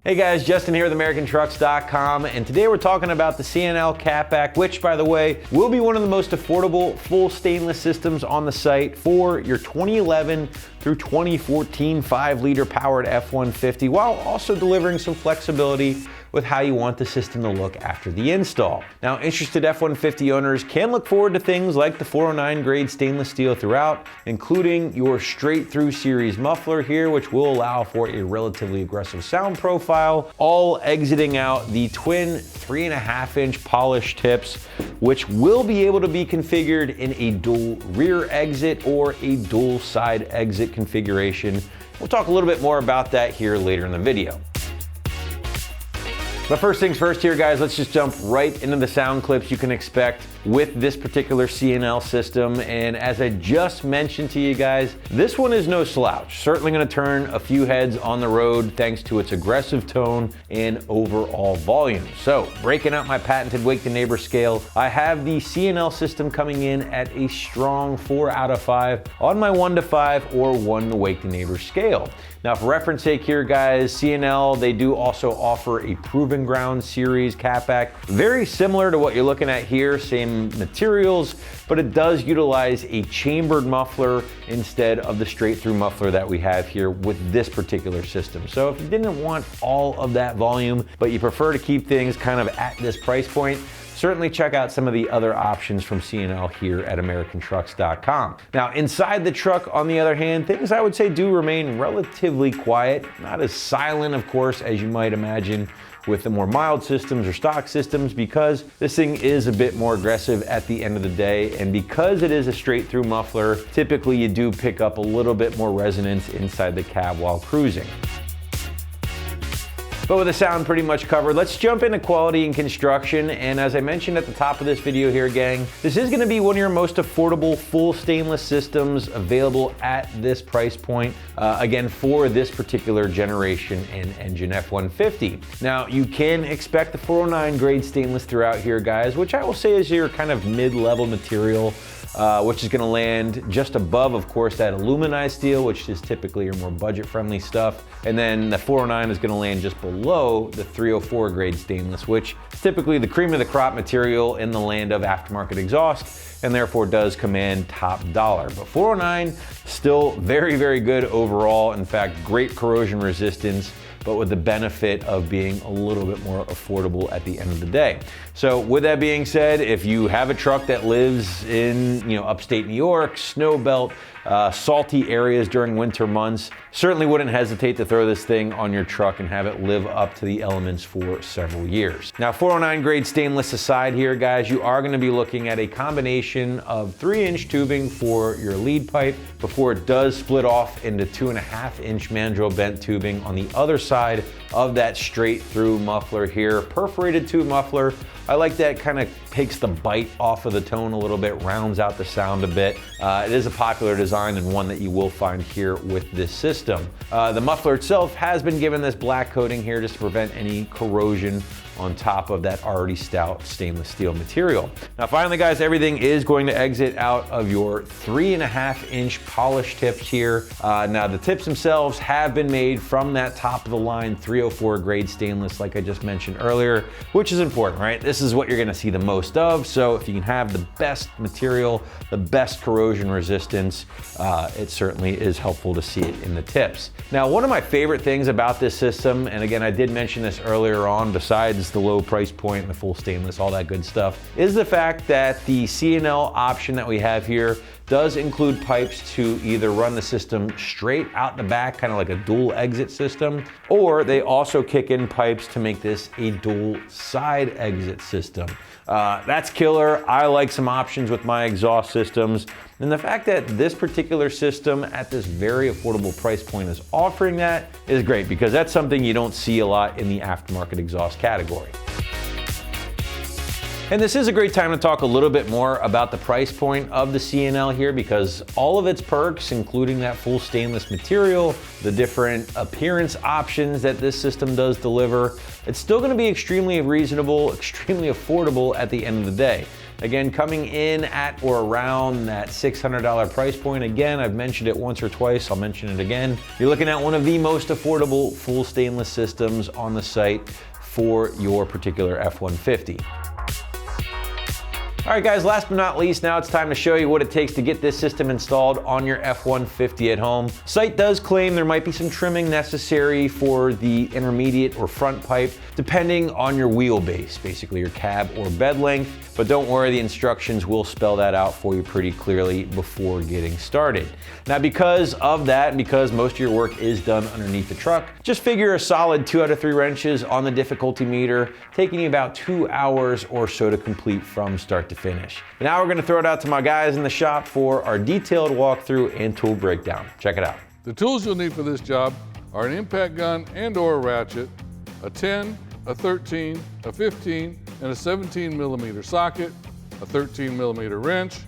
Hey guys, Justin here with AmericanTrucks.com, and today we're talking about the C&L Catback, which, by the way, will be one of the most affordable full stainless systems on the site for your 2011 through 2014 5-liter powered F-150, while also delivering some flexibility with how you want the system to look after the install. Now, interested F-150 owners can look forward to things like the 409 grade stainless steel throughout, including your straight through series muffler here, which will allow for a relatively aggressive sound profile, all exiting out the twin 3.5-inch polished tips, which will be able to be configured in a dual rear exit or a dual side exit configuration. We'll talk a little bit more about that here later in the video. But first things first here, guys, let's just jump right into the sound clips you can expect with this particular C&L system. And as I just mentioned to you guys, this one is no slouch. Certainly gonna turn a few heads on the road thanks to its aggressive tone and overall volume. So breaking out my patented Wake the Neighbor scale, I have the C&L system coming in at a strong 4 out of 5 on my 1 to 5 or 1 to Wake the Neighbor scale. Now, for reference sake here, guys, C&L, they do also offer a Proven Ground series catback, very similar to what you're looking at here, same materials, but it does utilize a chambered muffler instead of the straight through muffler that we have here with this particular system. So if you didn't want all of that volume, but you prefer to keep things kind of at this price point, certainly check out some of the other options from C&L here at AmericanTrucks.com. Now, inside the truck, on the other hand, things I would say do remain relatively quiet, not as silent, of course, as you might imagine with the more mild systems or stock systems, because this thing is a bit more aggressive at the end of the day. And because it is a straight through muffler, typically you do pick up a little bit more resonance inside the cab while cruising. But with the sound pretty much covered, let's jump into quality and construction. And as I mentioned at the top of this video here, gang, this is gonna be one of your most affordable full stainless systems available at this price point, again, for this particular generation and engine F-150. Now, you can expect the 409 grade stainless throughout here, guys, which I will say is your kind of mid-level material, which is gonna land just above, of course, that aluminized steel, which is typically your more budget-friendly stuff. And then the 409 is gonna land just below the 304 grade stainless, which is typically the cream of the crop material in the land of aftermarket exhaust, and therefore does command top dollar. But 409, still very, very good overall. In fact, great corrosion resistance, but with the benefit of being a little bit more affordable at the end of the day. So with that being said, if you have a truck that lives in, upstate New York, snow belt, salty areas during winter months, certainly wouldn't hesitate to throw this thing on your truck and have it live up to the elements for several years. Now, 409 grade stainless aside here, guys, you are gonna be looking at a combination of 3-inch tubing for your lead pipe before it does split off into 2.5-inch mandrel bent tubing on the other side of that straight through muffler here. Perforated tube muffler. I like that, kind of takes the bite off of the tone a little bit, rounds out the sound a bit. It is a popular design and one that you will find here with this system. The muffler itself has been given this black coating here just to prevent any corrosion on top of that already stout stainless steel material. Now finally, guys, everything is going to exit out of your 3.5-inch polished tips here. Now the tips themselves have been made from that top of the line 304 grade stainless, like I just mentioned earlier, which is important, right? This is what you're gonna see the most of. So if you can have the best material, the best corrosion resistance, it certainly is helpful to see it in the tips. Now, one of my favorite things about this system, and again, I did mention this earlier on, besides the low price point and the full stainless, all that good stuff, is the fact that the C&L option that we have here does include pipes to either run the system straight out the back, kind of like a dual exit system, or they also kick in pipes to make this a dual side exit system. That's killer. I like some options with my exhaust systems. And the fact that this particular system at this very affordable price point is offering that is great, because that's something you don't see a lot in the aftermarket exhaust category. And this is a great time to talk a little bit more about the price point of the C&L here, because all of its perks, including that full stainless material, the different appearance options that this system does deliver, it's still going to be extremely reasonable, extremely affordable at the end of the day. Again, coming in at or around that $600 price point. Again, I've mentioned it once or twice, I'll mention it again. You're looking at one of the most affordable full stainless systems on the site for your particular F-150. All right guys, last but not least, now it's time to show you what it takes to get this system installed on your F-150 at home. Site does claim there might be some trimming necessary for the intermediate or front pipe, depending on your wheelbase, basically your cab or bed length. But don't worry, the instructions will spell that out for you pretty clearly before getting started. Now because of that, because most of your work is done underneath the truck, just figure a solid 2 out of 3 wrenches on the difficulty meter, taking you about 2 hours or so to complete from start to finish. But now we're gonna throw it out to my guys in the shop for our detailed walkthrough and tool breakdown. Check it out. The tools you'll need for this job are an impact gun and or a ratchet, a 10, a 13, a 15, and a 17 millimeter socket, a 13 millimeter wrench,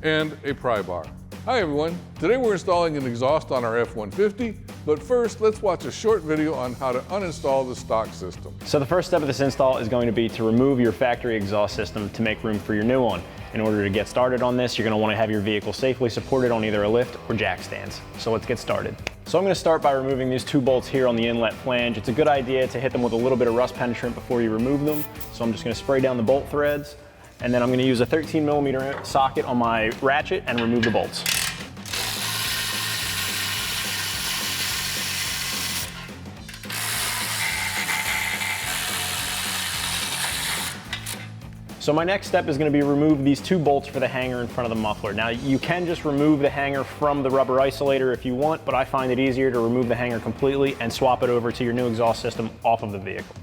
and a pry bar. Hi everyone, today we're installing an exhaust on our F-150, but first let's watch a short video on how to uninstall the stock system. So the first step of this install is going to be to remove your factory exhaust system to make room for your new one. In order to get started on this, you're going to want to have your vehicle safely supported on either a lift or jack stands. So let's get started. So I'm going to start by removing these 2 bolts here on the inlet flange. It's a good idea to hit them with a little bit of rust penetrant before you remove them. So I'm just going to spray down the bolt threads, and then I'm going to use a 13 millimeter socket on my ratchet and remove the bolts. So my next step is going to be remove these 2 bolts for the hanger in front of the muffler. Now you can just remove the hanger from the rubber isolator if you want, but I find it easier to remove the hanger completely and swap it over to your new exhaust system off of the vehicle.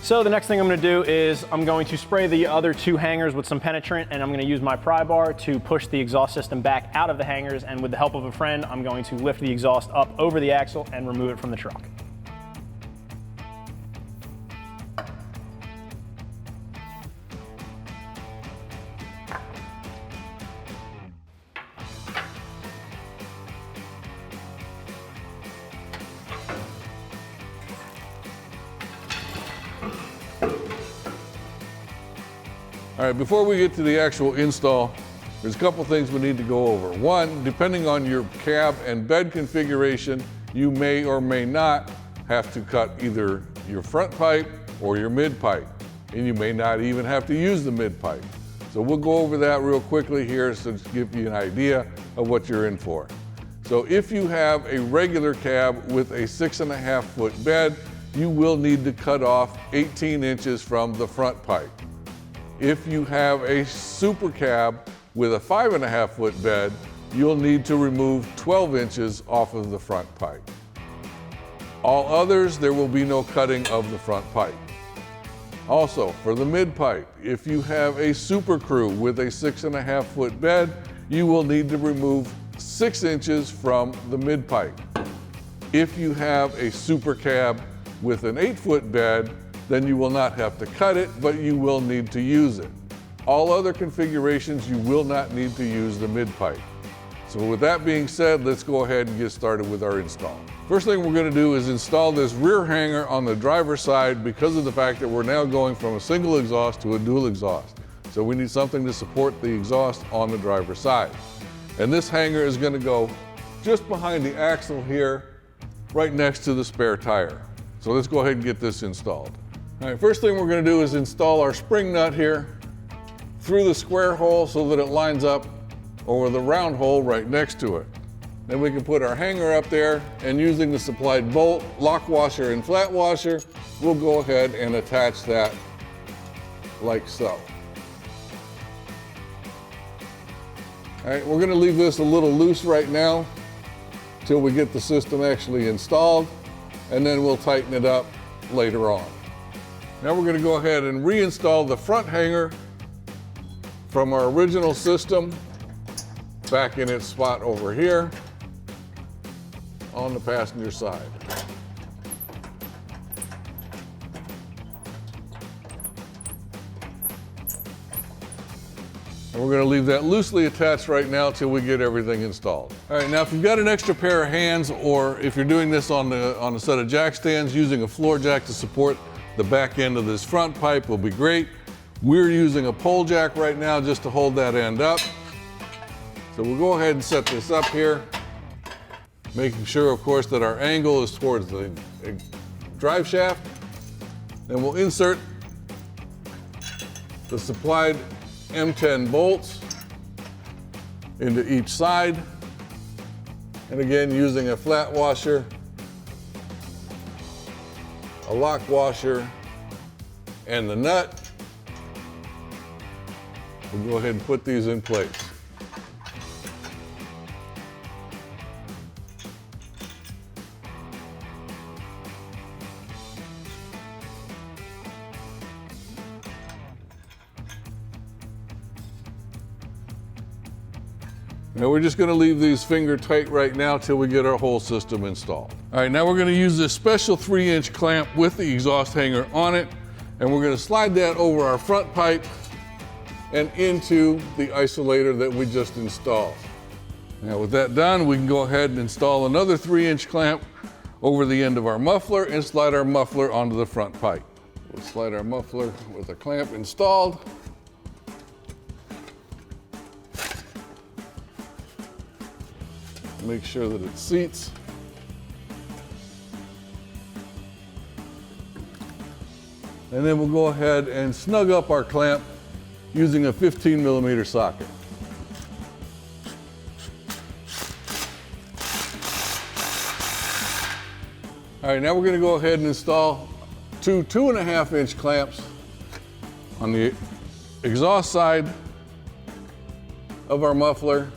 So the next thing I'm going to do is I'm going to spray the other 2 hangers with some penetrant, and I'm going to use my pry bar to push the exhaust system back out of the hangers, and with the help of a friend, I'm going to lift the exhaust up over the axle and remove it from the truck. All right, before we get to the actual install, there's a couple things we need to go over. One, depending on your cab and bed configuration, you may or may not have to cut either your front pipe or your mid pipe, and you may not even have to use the mid pipe. So we'll go over that real quickly here so to give you an idea of what you're in for. So if you have a regular cab with a 6.5 foot bed, you will need to cut off 18 inches from the front pipe. If you have a super cab with a 5.5 foot bed, you'll need to remove 12 inches off of the front pipe. All others, there will be no cutting of the front pipe. Also, for the mid pipe, if you have a super crew with a 6.5 foot bed, you will need to remove 6 inches from the mid pipe. If you have a super cab with an 8 foot bed, then you will not have to cut it, but you will need to use it. All other configurations, you will not need to use the mid pipe. So with that being said, let's go ahead and get started with our install. First thing we're going to do is install this rear hanger on the driver's side because of the fact that we're now going from a single exhaust to a dual exhaust. So we need something to support the exhaust on the driver's side. And this hanger is going to go just behind the axle here, right next to the spare tire. So let's go ahead and get this installed. All right, first thing we're going to do is install our spring nut here through the square hole so that it lines up over the round hole right next to it. Then we can put our hanger up there, and using the supplied bolt, lock washer, and flat washer, we'll go ahead and attach that like so. All right, we're going to leave this a little loose right now till we get the system actually installed, and then we'll tighten it up later on. Now we're going to go ahead and reinstall the front hanger from our original system back in its spot over here on the passenger side. All And we're gonna leave that loosely attached right now till we get everything installed. All right, now if you've got an extra pair of hands, or if you're doing this on a set of jack stands, using a floor jack to support the back end of this front pipe will be great. We're using a pole jack right now just to hold that end up. So we'll go ahead and set this up here, making sure, of course, that our angle is towards the drive shaft. Then we'll insert the supplied M10 bolts into each side. And again, using a flat washer, a lock washer, and the nut, we'll go ahead and put these in place. Now we're just gonna leave these finger tight right now till we get our whole system installed. All right, now we're gonna use this special 3-inch clamp with the exhaust hanger on it, and we're gonna slide that over our front pipe and into the isolator that we just installed. Now with that done, we can go ahead and install another 3-inch clamp over the end of our muffler and slide our muffler onto the front pipe. We'll slide our muffler with a clamp installed. Make sure that it seats. And then we'll go ahead and snug up our clamp using a 15mm socket. All right, now we're going to go ahead and install two 2.5-inch clamps on the exhaust side of our muffler.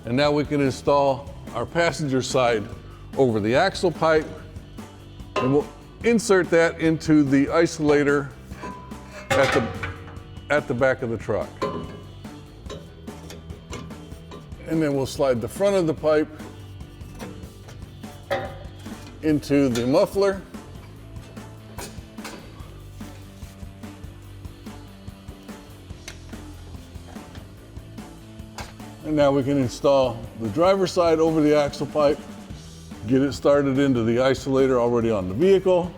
And now we can install our passenger side over the axle pipe, and we'll insert that into the isolator at the back of the truck. And then we'll slide the front of the pipe into the muffler. And now we can install the driver's side over the axle pipe, get it started into the isolator already on the vehicle,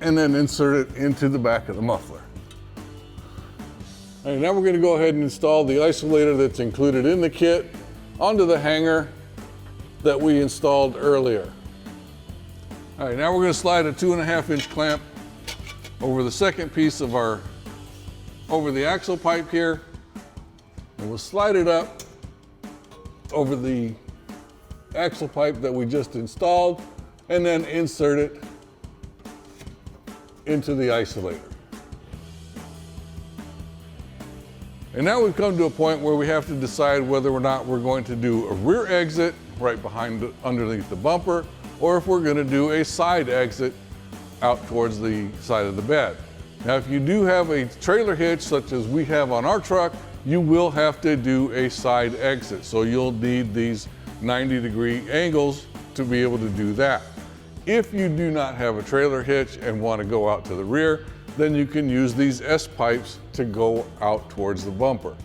and then insert it into the back of the muffler. All right, now we're going to go ahead and install the isolator that's included in the kit onto the hanger that we installed earlier. All right, now we're going to slide a 2.5-inch clamp over the second piece of over the axle pipe here, and we'll slide it up over the axle pipe that we just installed, and then insert it into the isolator. And now we've come to a point where we have to decide whether or not we're going to do a rear exit right underneath the bumper, or if we're going to do a side exit out towards the side of the bed. Now, if you do have a trailer hitch such as we have on our truck, you will have to do a side exit. So you'll need these 90-degree angles to be able to do that. If you do not have a trailer hitch and want to go out to the rear, then you can use these S-pipes to go out towards the bumper.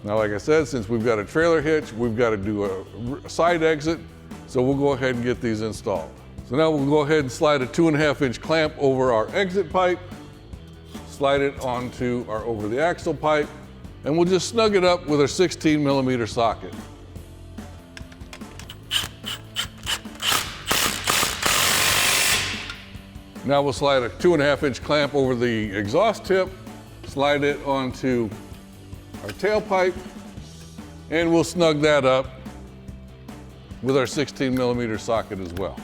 Now, like I said, since we've got a trailer hitch, we've got to do a side exit. So we'll go ahead and get these installed. So now we'll go ahead and slide a 2.5-inch clamp over our exit pipe, slide it onto our over the axle pipe, and we'll just snug it up with our 16mm socket. Now we'll slide a 2.5-inch clamp over the exhaust tip, slide it onto our tailpipe, and we'll snug that up with our 16mm socket as well.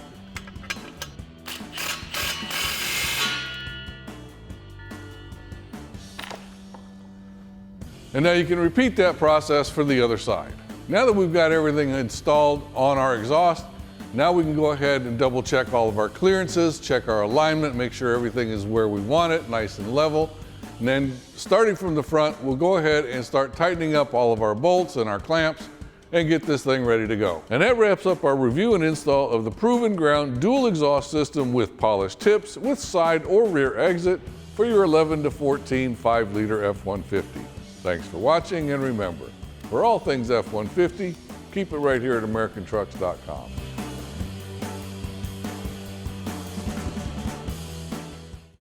And now you can repeat that process for the other side. Now that we've got everything installed on our exhaust, now we can go ahead and double check all of our clearances, check our alignment, make sure everything is where we want it, nice and level. And then starting from the front, we'll go ahead and start tightening up all of our bolts and our clamps and get this thing ready to go. And that wraps up our review and install of the Proven Ground dual exhaust system with polished tips with side or rear exit for your 11 to 14 5-liter F-150. Thanks for watching, and remember, for all things F-150, keep it right here at AmericanTrucks.com.